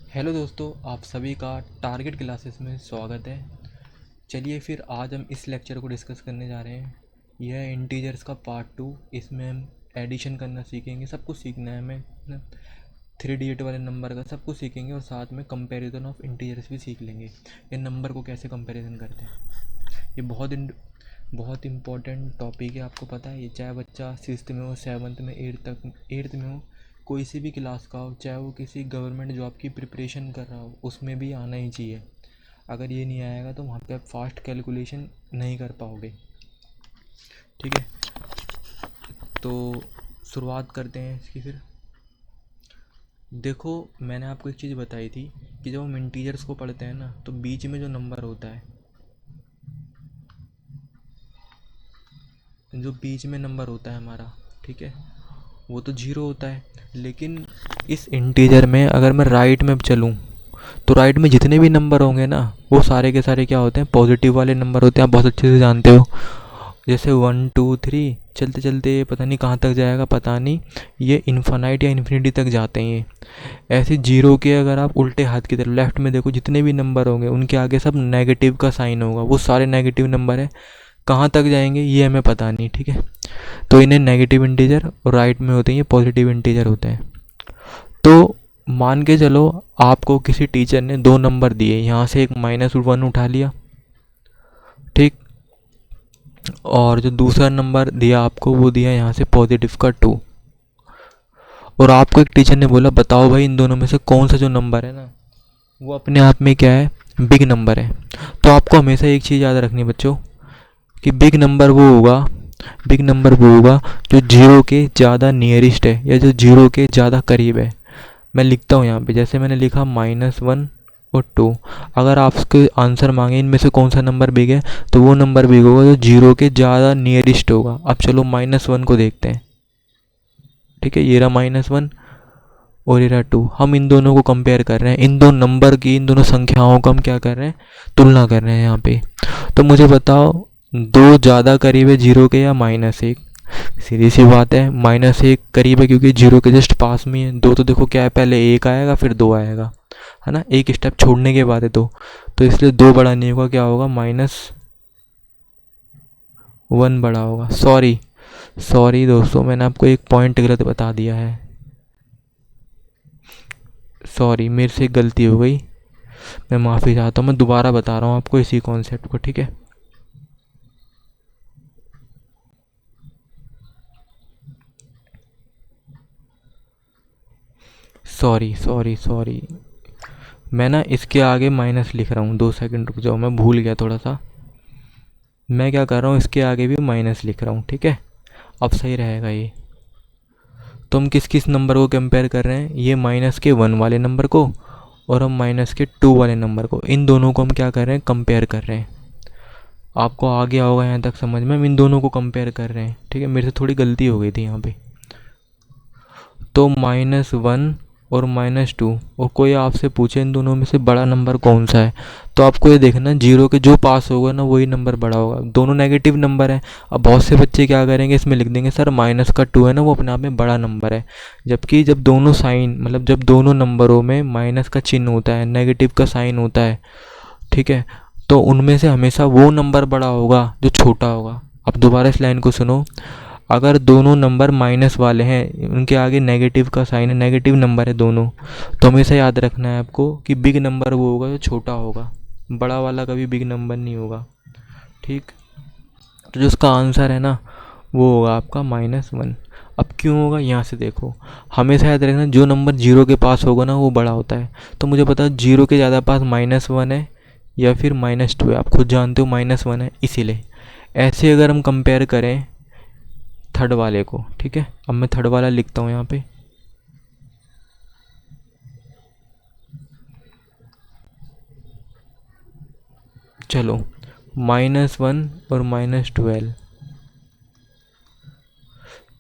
Hello दोस्तों, आप सभी का टारगेट क्लासेस में स्वागत है। चलिए फिर आज हम इस लेक्चर को डिस्कस करने जा रहे हैं। यह है इंटीजर्स का पार्ट 2। इसमें हम एडिशन करना सीखेंगे, सब कुछ सीखना है हमें ना। 3 डिजिट वाले नंबर का सब कुछ सीखेंगे और साथ में कंपैरिजन ऑफ इंटीजर्स भी सीख लेंगे। ये नंबर को कैसे कंपैरिजन करते हैं, ये बहुत इंपॉर्टेंट टॉपिक है। आपको पता है, ये चाहे बच्चा 6th में हो, 7th में, 8th में हो, कोई सी भी क्लास का हो, चाहे वो किसी गवर्नमेंट जॉब की प्रिपरेशन कर रहा हो, उसमें भी आना ही चाहिए। अगर ये नहीं आएगा तो वहाँ पे आप फास्ट कैलकुलेशन नहीं कर पाओगे। ठीक है, तो शुरुआत करते हैं इसकी। फिर देखो, मैंने आपको एक चीज़ बताई थी कि जब हम इंटीजर्स को पढ़ते हैं ना, तो बीच में जो नंबर होता है, जो बीच में नंबर होता है हमारा, ठीक है, वो तो जीरो होता है। लेकिन इस इंटीजर में अगर मैं राइट में चलूँ तो राइट में जितने भी नंबर होंगे ना, वो सारे के सारे क्या होते हैं, पॉजिटिव वाले नंबर होते हैं। आप बहुत अच्छे से जानते हो। जैसे 1 2 3 चलते चलते पता नहीं कहाँ तक जाएगा, पता नहीं, ये इन्फानाइट या इन्फिनिटी तक जाते हैं ये। ऐसे जीरो के अगर आप उल्टे हाथ की तरफ लेफ्ट में देखो, जितने भी नंबर होंगे उनके आगे सब नेगेटिव का साइन होगा। वो सारे नेगेटिव नंबर है, कहाँ तक जाएंगे ये हमें पता नहीं। ठीक है, तो इन्हें नेगेटिव इंटीजर, और राइट में होते हैं ये पॉजिटिव इंटीजर होते हैं। तो मान के चलो आपको किसी टीचर ने 2 नंबर दिए, यहाँ से एक -1 उठा लिया, ठीक, और जो दूसरा नंबर दिया आपको वो दिया यहाँ से पॉजिटिव का 2। और आपको एक टीचर ने बोला बताओ भाई इन दोनों में से कौन सा जो नंबर है ना, वो अपने आप में क्या है, बिग नंबर है। तो आपको हमेशा एक चीज़ याद रखनी है बच्चों, कि बिग नंबर वो होगा जो जीरो के ज़्यादा नियरेस्ट है या जो जीरो के ज़्यादा करीब है। मैं लिखता हूँ यहाँ पे, जैसे मैंने लिखा -1 और 2। अगर आपके आंसर मांगे इनमें से कौन सा नंबर बिग है, तो वो नंबर बिग होगा जो जीरो के ज़्यादा नियरेस्ट होगा। अब चलो -1 को देखते हैं। ठीक है, ये रहा -1 और ये रहा 2। हम इन दोनों को कंपेयर कर रहे हैं, इन दो नंबर की, इन दोनों संख्याओं का हम क्या कर रहे हैं, तुलना कर रहे हैं यहाँ पे। तो मुझे बताओ, 2 ज़्यादा करीब है जीरो के या -1? सीधी सी बात है, -1 करीब है क्योंकि जीरो के जस्ट पास में है। 2 तो देखो क्या है, पहले 1 आएगा फिर 2 आएगा, है ना, एक स्टेप छोड़ने के बाद है 2। तो इसलिए 2 बड़ा नहीं होगा, क्या होगा, -1 बड़ा होगा। सॉरी सॉरी दोस्तों, मैंने आपको एक पॉइंट गलत बता दिया है। सॉरी, मेरे से एक गलती हो गई, मैं माफ़ी चाहता हूँ। मैं दोबारा बता रहा हूँ आपको इसी कॉन्सेप्ट को, ठीक है। सॉरी सॉरी सॉरी, मैं ना इसके आगे माइनस लिख रहा हूँ। 2 सेकंड रुक जाओ, मैं भूल गया थोड़ा सा। मैं क्या कर रहा हूँ, इसके आगे भी माइनस लिख रहा हूँ, ठीक है। अब सही रहेगा ये। तो हम किस किस नंबर को कंपेयर कर रहे हैं, ये -1 वाले नंबर को और हम -2 वाले नंबर को, इन दोनों को हम क्या कर रहे हैं, कंपेयर कर रहे हैं। आपको आ गया होगा यहाँ तक समझ में, हम इन दोनों को कंपेयर कर रहे हैं, ठीक है। मेरे से थोड़ी गलती हो गई थी यहाँ पे। तो -1 और -2, और कोई आपसे पूछे इन दोनों में से बड़ा नंबर कौन सा है, तो आपको ये देखना, जीरो के जो पास होगा ना वही नंबर बड़ा होगा। दोनों नेगेटिव नंबर है। अब बहुत से बच्चे क्या करेंगे, इसमें लिख देंगे सर -2 है ना, वो अपने आप में बड़ा नंबर है। जबकि जब दोनों साइन, मतलब जब दोनों नंबरों में माइनस का चिन्ह होता है, नेगेटिव का साइन होता है, ठीक है, तो उनमें से हमेशा वो नंबर बड़ा होगा जो छोटा होगा। अब दोबारा इस लाइन को सुनो, अगर दोनों नंबर माइनस वाले हैं, उनके आगे नेगेटिव का साइन है, नेगेटिव नंबर है दोनों, तो हमेशा याद रखना है आपको कि बिग नंबर वो होगा जो छोटा होगा, बड़ा वाला कभी बिग नंबर नहीं होगा, ठीक। तो जो उसका आंसर है ना, वो होगा आपका -1। अब क्यों होगा, यहाँ से देखो, हमेशा याद रखना जो नंबर जीरो के पास होगा ना वो बड़ा होता है। तो मुझे पता है जीरो के ज़्यादा पास -1 है या फिर -2 है, आप खुद जानते हो -1 है, इसीलिए। ऐसे अगर हम कंपेयर करें थर्ड वाले को, ठीक है, अब मैं थर्ड वाला लिखता हूँ यहाँ पे। चलो, -1 और -12,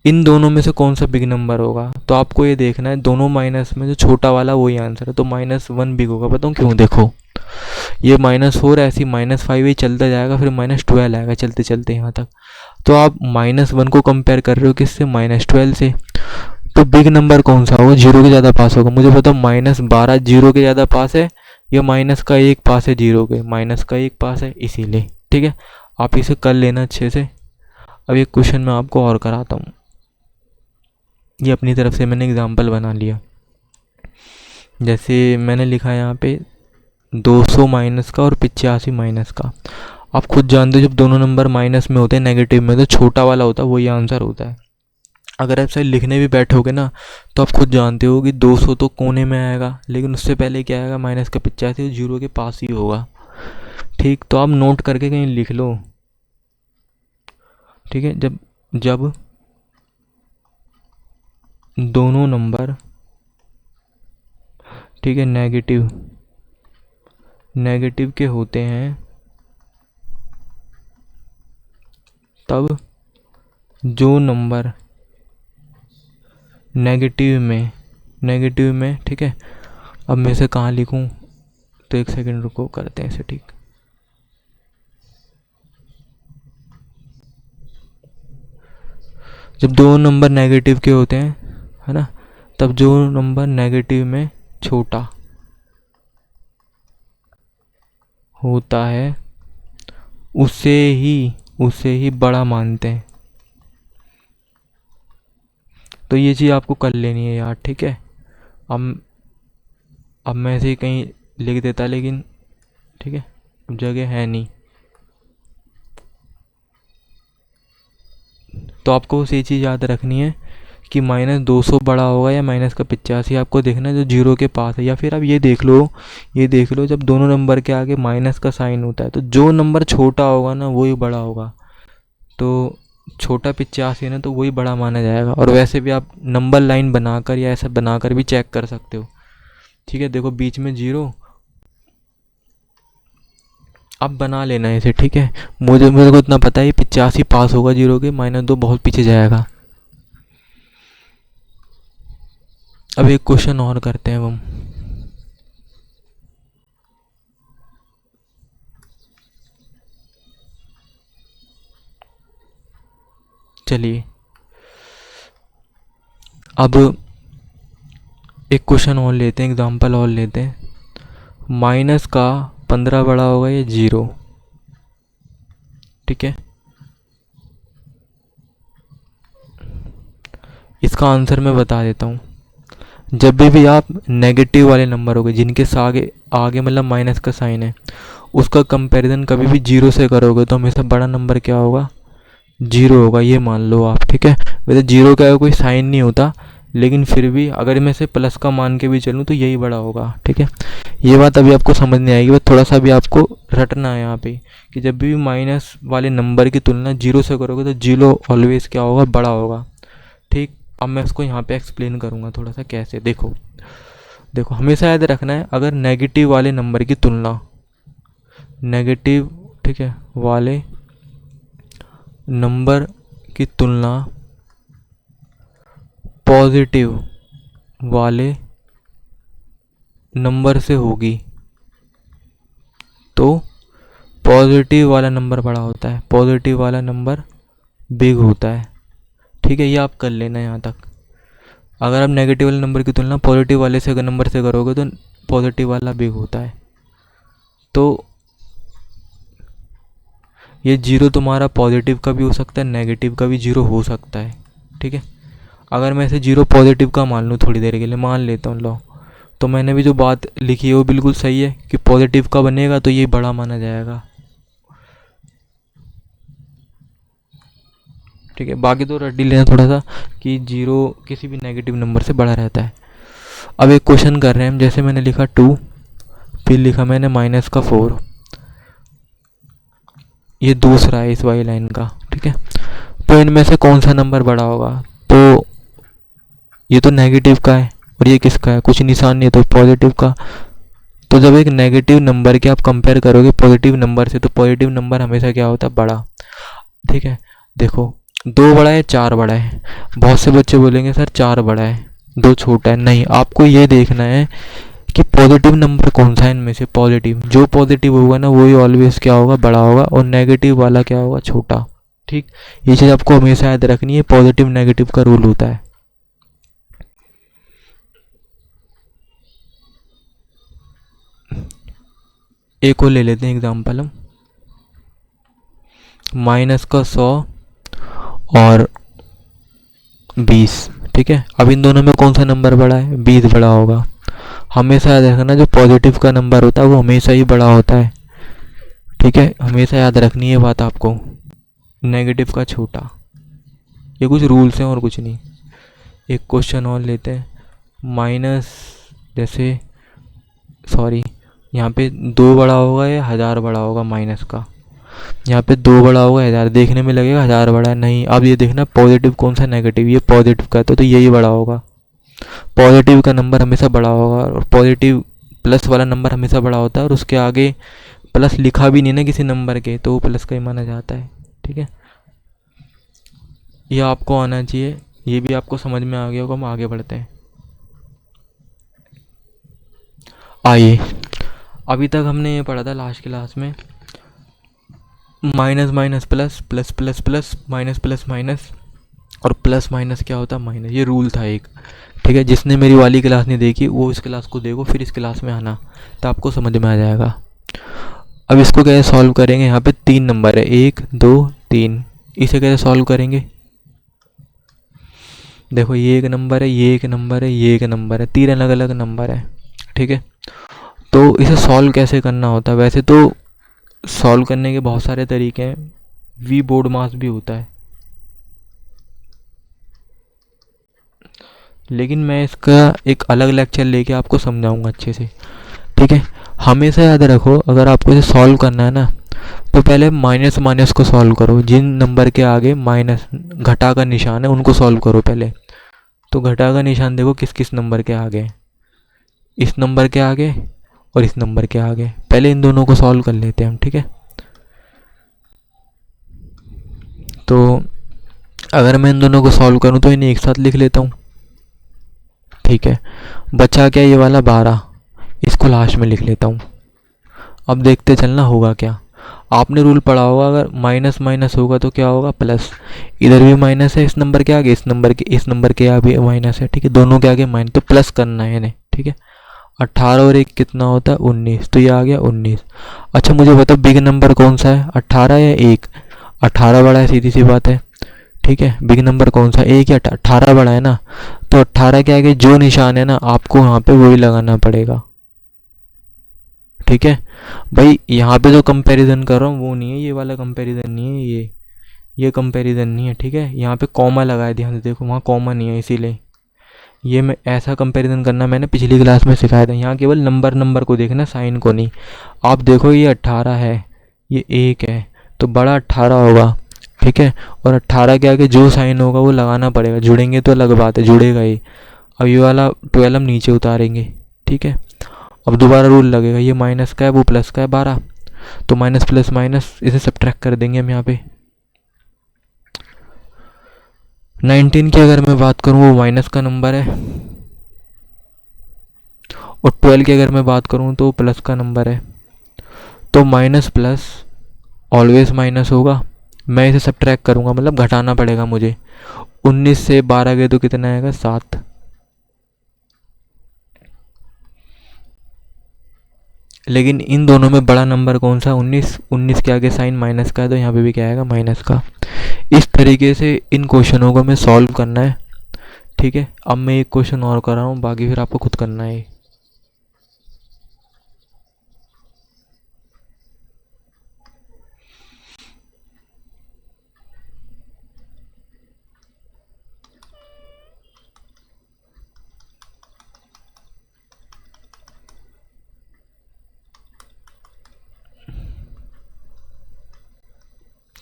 इन दोनों में से कौन सा बिग नंबर होगा, तो आपको ये देखना है, दोनों माइनस में जो छोटा वाला वही आंसर है, तो -1 बिग होगा। बताऊँ क्यों, देखो, ये -4 ऐसी -5 ही चलता जाएगा, फिर -12 आएगा चलते चलते यहाँ तक। तो आप -1 को कंपेयर कर रहे हो किससे, -12 से। तो बिग नंबर कौन सा होगा, जीरो के ज़्यादा पास होगा। मुझे बताओ -12 जीरो के ज़्यादा पास है या -1 पास है जीरो के, -1 पास है इसीलिए। ठीक है, आप इसे कर लेना अच्छे से। अब एक क्वेश्चन मैं आपको और कराता हूँ, ये अपनी तरफ से मैंने एग्जाम्पल बना लिया। जैसे मैंने लिखा है यहाँ पे 200 माइनस का और 85 माइनस का। आप खुद जानते हो जब दोनों नंबर माइनस में होते हैं, नेगेटिव में, तो छोटा वाला होता है वही आंसर होता है। अगर आप सही लिखने भी बैठोगे ना तो आप खुद जानते हो कि 200 तो कोने में आएगा, लेकिन उससे पहले क्या आएगा, माइनस का 85 जीरो के पास ही होगा। ठीक, तो आप नोट करके कहीं लिख लो। ठीक है, जब जब दोनों नंबर, ठीक है, नेगेटिव के होते हैं, तब जो नंबर नेगेटिव में, ठीक है, अब मैं इसे कहाँ लिखूँ, तो एक सेकंड रुको, करते हैं इसे ठीक। जब दो नंबर नेगेटिव के होते हैं, है ना, तब जो नंबर नेगेटिव में छोटा होता है उसे ही बड़ा मानते हैं। तो ये चीज़ आपको कर लेनी है यार। ठीक है, अब मैं ऐसे ही कहीं लिख देता, लेकिन ठीक है अब जगह है नहीं, तो आपको उस ये चीज़ याद रखनी है कि -200 बड़ा होगा या माइनस का 85, आपको देखना है जो जीरो के पास है। या फिर आप ये देख लो जब दोनों नंबर के आगे माइनस का साइन होता है तो जो नंबर छोटा होगा ना वही बड़ा होगा। तो छोटा 85 है ना, तो वही बड़ा माना जाएगा। और वैसे भी आप नंबर लाइन बनाकर या ऐसा बनाकर भी चेक कर सकते हो। ठीक है, देखो बीच में जीरो, अब बना लेना है इसे। ठीक है, मेरे को इतना पता है 85 पास होगा जीरो के, -2 बहुत पीछे जाएगा। अब एक क्वेश्चन और करते हैं हम। चलिए अब एक क्वेश्चन और लेते हैं, एग्जांपल और लेते हैं। माइनस का 15 बड़ा होगा या जीरो। ठीक है, इसका आंसर मैं बता देता हूँ। जब भी आप नेगेटिव वाले नंबर होगे जिनके आगे आगे मतलब माइनस का साइन है, उसका कंपैरिजन कभी भी जीरो से करोगे तो हमेशा बड़ा नंबर क्या होगा, जीरो होगा, ये मान लो आप। ठीक है, वैसे जीरो का कोई साइन नहीं होता, लेकिन फिर भी अगर मैं इसे प्लस का मान के भी चलूँ तो यही बड़ा होगा। ठीक है, ये बात अभी आपको समझ नहीं आएगी, बस थोड़ा सा भी आपको रटना है यहाँ पे कि जब भी माइनस वाले नंबर की तुलना जीरो से करोगे तो जीरो ऑलवेज क्या होगा, बड़ा होगा। ठीक, अब मैं इसको यहाँ पे एक्सप्लेन करूँगा थोड़ा सा कैसे। देखो हमेशा याद रखना है, अगर नेगेटिव वाले नंबर की तुलना नेगेटिव, ठीक है, वाले नंबर की तुलना पॉजिटिव वाले नंबर से होगी तो पॉजिटिव वाला नंबर बड़ा होता है, पॉजिटिव वाला नंबर बिग होता है। ठीक है, ये आप कर लेना यहाँ तक। अगर आप नेगेटिव वाले नंबर की तुलना पॉजिटिव वाले से नंबर से करोगे तो पॉजिटिव वाला बिग होता है। तो ये जीरो तुम्हारा पॉजिटिव का भी हो सकता है, नेगेटिव का भी जीरो हो सकता है। ठीक है, अगर मैं इसे जीरो पॉजिटिव का मान लूँ थोड़ी देर के लिए, मान लेता हूँ, लो, तो मैंने भी जो बात लिखी है वो बिल्कुल सही है कि पॉजिटिव का बनेगा तो ये बड़ा माना जाएगा। ठीक है, बाकी तो रट ही लेना थोड़ा सा कि जीरो किसी भी नेगेटिव नंबर से बड़ा रहता है। अब एक क्वेश्चन कर रहे हैं हम, जैसे मैंने लिखा 2, फिर लिखा मैंने -4, ये दूसरा है इस वाली लाइन का। ठीक है, तो इनमें से कौन सा नंबर बड़ा होगा, तो ये तो नेगेटिव का है और ये किसका है, कुछ निशान नहीं है, तो पॉजिटिव का। तो जब एक नेगेटिव नंबर के आप कंपेयर करोगे पॉजिटिव नंबर से, तो पॉजिटिव नंबर हमेशा क्या होता है, बड़ा। ठीक है, देखो 2 बड़ा है 4 बड़ा है। बहुत से बच्चे बोलेंगे सर 4 बड़ा है 2 छोटा है। नहीं, आपको ये देखना है कि पॉजिटिव नंबर कौन सा है इनमें से, पॉजिटिव जो पॉजिटिव होगा ना वही ऑलवेज क्या होगा, बड़ा होगा, और नेगेटिव वाला क्या होगा, छोटा। ठीक, ये चीज़ आपको हमेशा याद रखनी है, पॉजिटिव नेगेटिव का रूल होता है। एक और ले लेते हैं एग्जांपल हम, माइनस का 100 और 20। ठीक है, अब इन दोनों में कौन सा नंबर बड़ा है? 20 बड़ा होगा। हमेशा याद रखना जो पॉजिटिव का नंबर होता है वो हमेशा ही बड़ा होता है। ठीक है, हमेशा याद रखनी है बात आपको, नेगेटिव का छोटा। ये कुछ रूल्स हैं और कुछ नहीं। एक क्वेश्चन और लेते हैं, माइनस, जैसे सॉरी, यहाँ पे 2 बड़ा होगा या 1000 बड़ा होगा माइनस का? यहाँ पे 2 बड़ा होगा 1000, देखने में लगेगा 1000 बड़ा है, नहीं। अब ये देखना पॉजिटिव कौन सा नेगेटिव, ये पॉजिटिव का तो यही बड़ा होगा। पॉजिटिव का नंबर हमेशा बड़ा होगा, और पॉजिटिव प्लस वाला नंबर हमेशा बड़ा होता है, और उसके आगे प्लस लिखा भी नहीं ना किसी नंबर के, तो वो प्लस का ही माना जाता है। ठीक है, ये आपको आना चाहिए, ये भी आपको समझ में आ गया होगा। हम आगे बढ़ते हैं। आइए, अभी तक हमने ये पढ़ा था लास्ट क्लास में, minus minus plus, plus plus plus, minus plus minus, और प्लस माइनस क्या होता है? माइनस। ये रूल था एक। ठीक है, जिसने मेरी वाली क्लास नहीं देखी वो इस क्लास को देखो, फिर इस क्लास में आना, तो आपको समझ में आ जाएगा। अब इसको कैसे सॉल्व करेंगे? यहाँ पे 3 नंबर है, 1 2 3। इसे कैसे सॉल्व करेंगे? देखो, ये एक नंबर है, ये एक नंबर है, ये एक नंबर है, 3 अलग अलग नंबर है। ठीक है, तो इसे सॉल्व कैसे करना होता है? वैसे तो सॉल्व करने के बहुत सारे तरीके हैं, वी बोर्ड मास भी होता है, लेकिन मैं इसका एक अलग लेक्चर लेके आपको समझाऊंगा अच्छे से। ठीक है, हमेशा याद रखो, अगर आपको इसे सॉल्व करना है ना, तो पहले माइनस माइनस को सॉल्व करो। जिन नंबर के आगे माइनस घटा का निशान है उनको सॉल्व करो पहले। तो घटा का निशान देखो किस किस नंबर के आगे है, इस नंबर के आगे और इस नंबर के आगे। पहले इन दोनों को सॉल्व कर लेते हैं हम। ठीक है, तो अगर मैं इन दोनों को सॉल्व करूं तो इन्हें एक साथ लिख लेता हूं। ठीक है, बचा क्या? ये वाला 12, इसको लास्ट में लिख लेता हूँ। अब देखते चलना होगा क्या। आपने रूल पढ़ा होगा, अगर माइनस माइनस होगा तो क्या होगा? प्लस। इधर भी माइनस है, इस नंबर के आगे, इस नंबर के आगे माइनस है। ठीक है, दोनों के आगे माइनस, तो प्लस करना है इन्हें। ठीक है, 18 और 1 कितना होता है? 19, तो ये आ गया 19। अच्छा, मुझे बताओ बिग नंबर कौन सा है, 18 या 1? 18 बड़ा है, सीधी सी बात है। ठीक है, बिग नंबर कौन सा, 1 या 18 बड़ा है ना? तो 18 के आगे जो निशान है ना, आपको यहाँ पे वही लगाना पड़ेगा। ठीक है भाई, यहाँ पे जो कंपैरिजन कर रहा हूँ वो नहीं है, ये वाला कंपैरिजन नहीं है, ये कंपैरिजन नहीं है। ठीक है, यहाँ पे कॉमा लगाया, ध्यान से देखो, वहाँ कॉमा नहीं है, इसीलिए ये मैं ऐसा कंपैरिजन करना मैंने पिछली क्लास में सिखाया था। यहाँ केवल नंबर नंबर को देखना, साइन को नहीं। आप देखो, ये 18 है, ये 1 है, तो बड़ा 18 होगा। ठीक है, और 18 के आगे जो साइन होगा वो लगाना पड़ेगा, जुड़ेंगे तो अलग बात है, जुड़ेगा ही। अब ये वाला 12 हम नीचे उतारेंगे। ठीक है, अब दोबारा रूल लगेगा, ये माइनस का है, वो प्लस का है 12, तो माइनस प्लस माइनस, इसे सब्ट्रैक्ट कर देंगे हम यहाँ पे। 19 की अगर मैं बात करूँ वो माइनस का नंबर है, और 12 की अगर मैं बात करूँ तो प्लस का नंबर है। तो माइनस प्लस ऑलवेज माइनस होगा। मैं इसे सब्ट्रैक्ट करूँगा, मतलब घटाना पड़ेगा मुझे। 19 से 12 गए तो कितना आएगा? 7। लेकिन इन दोनों में बड़ा नंबर कौन सा? 19। 19 के आगे साइन माइनस का है, तो यहाँ पे भी क्या आएगा? माइनस का। इस तरीके से इन क्वेश्चनों को हमें सॉल्व करना है। ठीक है, अब मैं एक क्वेश्चन और कर रहा हूँ, बाकी फिर आपको खुद करना है।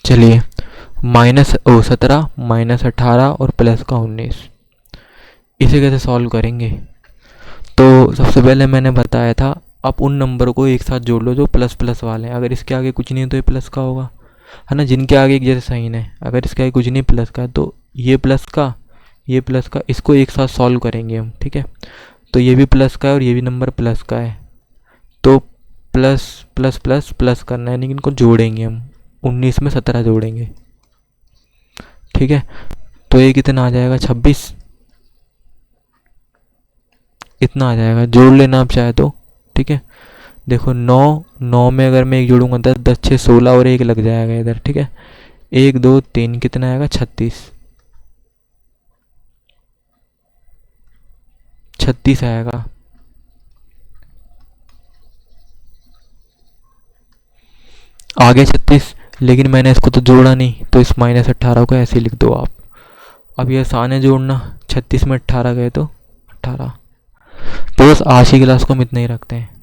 चलिए, माइनस 17 माइनस 18 और प्लस का 19, इसे कैसे सॉल्व करेंगे? तो सबसे पहले मैंने बताया था, आप उन नंबर को एक साथ जोड़ लो जो प्लस प्लस वाले हैं। अगर इसके आगे कुछ नहीं है तो ये प्लस का होगा, है ना? जिनके आगे एक जैसे साइन है, अगर इसके आगे कुछ नहीं प्लस का है तो ये प्लस का, ये प्लस का, इसको एक साथ सॉल्व करेंगे हम। ठीक है, तो ये भी प्लस का है और ये भी नंबर प्लस का है, तो प्लस प्लस प्लस प्लस करना है, लेकिन इनको जोड़ेंगे हम। 19 में 17 जोड़ेंगे। ठीक है, तो ये कितना आ जाएगा? 26। इतना आ जाएगा, जोड़ लेना आप चाहे तो। ठीक है, देखो 9 में अगर मैं एक जोड़ूंगा 10, 10 6 16 और एक लग जाएगा इधर, ठीक है। 1 2 3 कितना आएगा, 36, 36 आएगा। आगे 36, लेकिन मैंने इसको तो जोड़ा नहीं, तो इस -18 को ऐसे लिख दो आप। अब ये आसान है जोड़ना, 36 में 18 गए तो 18। तो बस आज की क्लास को हम इतना ही रखते हैं।